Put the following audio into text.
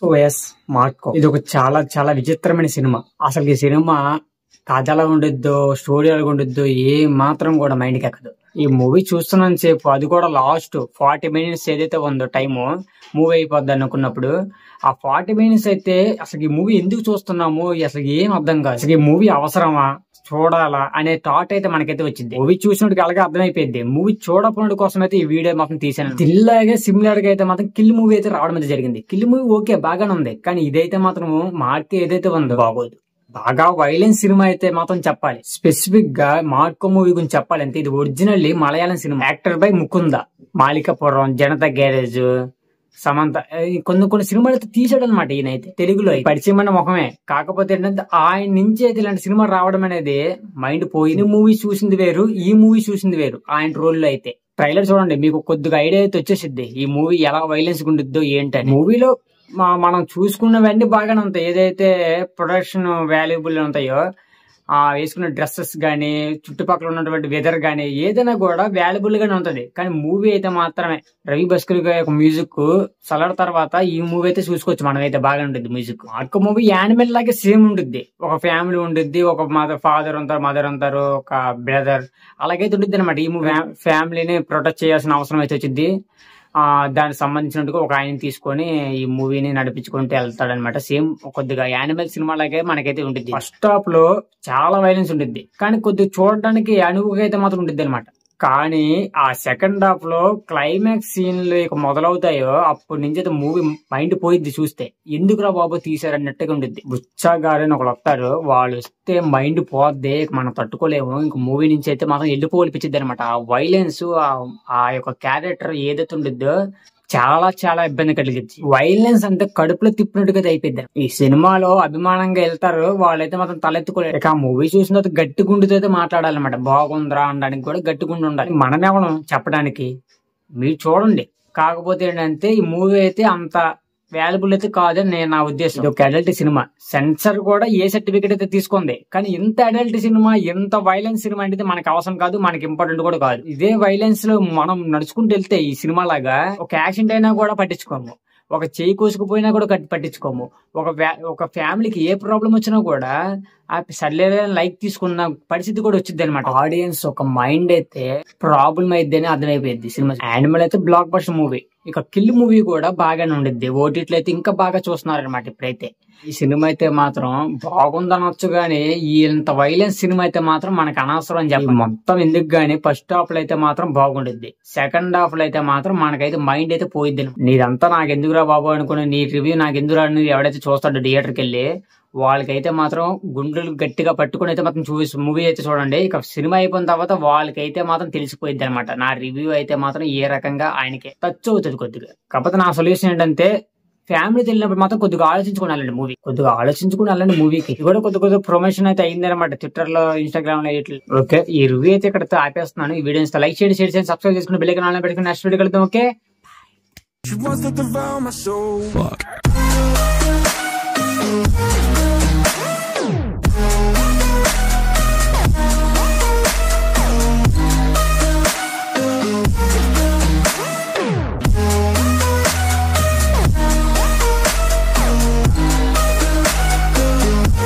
So yes Marco ఇది ఒక చాలా చాలా విచిత్రమైన సినిమా. అసలు ఈ సినిమా కథ ఎలా ఉండిద్దో, స్టోరీ ఎలా ఉండిద్దో ఏ మాత్రం కూడా మైండ్కి ఎక్కదు. ఈ మూవీ చూస్తున్నాను సేపు, అది కూడా లాస్ట్ 40 minutes ఏదైతే ఉందో టైము మూవీ అయిపోద్ది అనుకున్నప్పుడు, ఆ 40 minutes అయితే అసలు ఈ మూవీ ఎందుకు చూస్తున్నాము అసలు ఏం అర్థం కాదు. అసలు ఈ మూవీ అవసరమా, చూడాలా అనే థాట్ అయితే మనకైతే వచ్చింది. మూవీ చూసినట్టుగా అలాగే అర్థమైపోయింది. మూవీ చూడకపోవడం కోసం అయితే ఈ వీడియో మాత్రం తీసాను. ఇలాగే సిమిలర్ గా అయితే మాత్రం కిల్ మూవీ అయితే రావడం అయితే జరిగింది. కిల్ మూవీ ఓకే బాగానే ఉంది, కానీ ఇదైతే మాత్రం మార్క్ ఏదైతే ఉందో బాగోదు. బాగా వైలెన్స్ సినిమా అయితే మాత్రం చెప్పాలి. స్పెసిఫిక్ గా మార్కో మూవీ గురించి చెప్పాలి అంటే ఇది originally Malayalam cinema. Actor by Mukunda, Malikappuram, Janatha Garage, Samantha, కొన్ని సినిమాలు అయితే తీసాడు అనమాట. ఈయనైతే తెలుగులో పరిచయమైన ముఖమే. కాకపోతే ఏంటంటే ఆయన నుంచి అయితే ఇలాంటి సినిమా రావడం అనేది మైండ్ పోయింది. మూవీ చూసింది వేరు, ఈ మూవీ చూసింది వేరు. ఆయన రోల్లో అయితే ట్రైలర్ చూడండి, మీకు కొద్దిగా ఐడియా అయితే వచ్చేసిద్ది ఈ మూవీ ఎలా వైలెన్స్ ఉండిద్దో ఏంటని. మూవీలో మనం చూసుకున్నవన్నీ బాగానే ఉంటాయి. ఏదైతే ప్రొడక్షన్ వాల్యుబుల్ ఉంటాయో, వేసుకున్న డ్రెస్సెస్ గానీ, చుట్టుపక్కల ఉన్నటువంటి వెదర్ గానీ ఏదైనా కూడా వాల్యుబుల్ గానే ఉంటది. కానీ మూవీ అయితే మాత్రమే రవి బస్కర్ గారి మ్యూజిక్ సలార్ తర్వాత ఈ మూవీ అయితే చూసుకోవచ్చు మనం అయితే బాగా ఉంటుంది మ్యూజిక్. మార్కో మూవీ యానిమల్ లాగే సేమ్ ఉంటుంది. ఒక ఫ్యామిలీ ఉంటుంది, ఒక ఫాదర్ ఉంటారు, మదర్ ఉంటారు, ఒక బ్రదర్, అలాగైతే ఉంటుంది అనమాట. ఈ మూవీ ఫ్యామిలీని ప్రొటెక్ట్ చేయాల్సిన అవసరం అయితే వచ్చింది. దానికి సంబంధించినట్టుగా ఒక ఆయన తీసుకొని ఈ మూవీని నడిపించుకుంటూ వెళ్తాడనమాట. సేమ్ కొద్దిగా యానిమల్ సినిమా లాగే మనకైతే ఉంటుంది. ఫస్ట్ హాఫ్ లో చాలా వైలెన్స్ ఉంటుంది, కానీ కొద్దిగా చూడడానికి అనువుగా అయితే మాత్రం ఉంటుంది అనమాట. కానీ ఆ సెకండ్ హాఫ్ లో క్లైమాక్స్ సీన్లు ఇక మొదలవుతాయో అప్పటి నుంచి అయితే మూవీ మైండ్ పోయిద్ది చూస్తే. ఎందుకురా బాబు తీసారన్నట్టుగా ఉంటుంది. బుచ్చా గారు అని ఒకళ్ళు వస్తారు, వాళ్ళు వస్తే మైండ్ పోద్ది, మనం తట్టుకోలేము. ఇంక మూవీ నుంచి అయితే మాత్రం వెళ్ళిపోవలిపించింది అనమాట. ఆ వైలెన్స్, ఆ యొక్క క్యారెక్టర్ ఏదైతే ఉండిద్దో చాలా చాలా ఇబ్బంది కలిగింది. వైలెన్స్ అంటే కడుపులో తిప్పినట్టుగా అయిపోయింది. ఈ సినిమాలో అభిమానంగా వెళ్తారు, వాళ్ళైతే మాత్రం తలెత్తుకోలేదు. ఇక ఆ మూవీ చూసిన తర్వాత గట్టి గుండుతో అయితే మాట్లాడాలన్నమాట. బాగుందిరా అనడానికి కూడా గట్టి గుండు ఉండాలి. మనమేమనం చెప్పడానికి, మీరు చూడండి. కాకపోతే ఏంటంటే ఈ మూవీ అయితే అంత వాల్యుబుల్ అయితే కాదని నా ఉద్దేశం. ఇది ఒక అడల్ట్ సినిమా, సెన్సర్ కూడా ఏ సర్టిఫికేట్ అయితే తీసుకుంది. కానీ ఇంత అడల్ట్ సినిమా, ఎంత వైలెన్స్ సినిమా అంటే మనకి అవసరం కాదు, మనకి ఇంపార్టెంట్ కూడా కాదు. ఇదే వైలెన్స్ లో మనం నడుచుకుంటూ వెళ్తే ఈ సినిమా లాగా ఒక యాక్సిడెంట్ అయినా కూడా పట్టించుకోము, ఒక చేయి కోసుకుపోయినా కూడా పట్టించుకోము, ఒక ఫ్యామిలీకి ఏ ప్రాబ్లం వచ్చినా కూడా సర్లేదని లైక్ తీసుకున్న పరిస్థితి కూడా వచ్చింది అనమాట. ఆడియన్స్ ఒక మైండ్ అయితే ప్రాబ్లం అయితే అర్థమైపోయింది సినిమా. యానిమల్ అయితే బ్లాక్ బస్టర్ మూవీ. ఇక కిల్ మూవీ కూడా బాగానే ఉండిద్ది. ఓటీటీలో అయితే ఇంకా బాగా చూస్తున్నారు అనమాట ఇప్పుడైతే. ఈ సినిమా అయితే మాత్రం బాగుందనొచ్చు, గానీ ఇంత వైలెన్స్ సినిమా అయితే మాత్రం మనకు అనవసరం అని చెప్పి మొత్తం ఎందుకు గానీ ఫస్ట్ హాఫ్ లో అయితే మాత్రం బాగుండిద్ది. సెకండ్ హాఫ్ లో అయితే మాత్రం మనకైతే మైండ్ అయితే పోయిద్ది. నీదంతా నాకు ఎందుకురా బాబు అనుకుని, నీ రివ్యూ నాకు ఎందుకురా అని ఎవడైతే చూస్తాడో థియేటర్కి వెళ్ళి, వాళ్ళకైతే మాత్రం గుండెలు గట్టిగా పట్టుకుని అయితే మాత్రం మూవీ అయితే చూడండి. ఇక సినిమా అయిపోయిన తర్వాత వాళ్ళకైతే మాత్రం తెలిసిపోయింది అనమాట. నా రివ్యూ అయితే మాత్రం ఏ రకంగా ఆయనకి టచ్ అవుతుంది కొద్దిగా. కాకపోతే నా సొల్యూషన్ ఏంటంటే ఫ్యామిలీతో వెళ్ళినప్పుడు మాత్రం కొద్దిగా ఆలోచించుకుని వెళ్ళండి మూవీ. కొద్దిగా ఆలోచించుకుని వెళ్ళండి మూవీకి. ఇది కూడా కొద్దిగా ప్రమోషన్ అయితే అయింది అనమాట ట్విట్టర్ లో, ఇన్స్టాగ్రామ్ లో. ఓకే, ఈ రివ్యూ అయితే ఇక్కడ ఆపేస్తున్నాను. ఈ వీడియో లైక్ చేయండి, షేర్ చేయండి, సబ్స్క్రైబ్ చేసుకుని బెల్ ఐకాన్ ఆన్ పెట్టుకుని నెక్స్ట్ వీడియో కలుద్దాం. Okay. She wants to devour my soul. Fuck.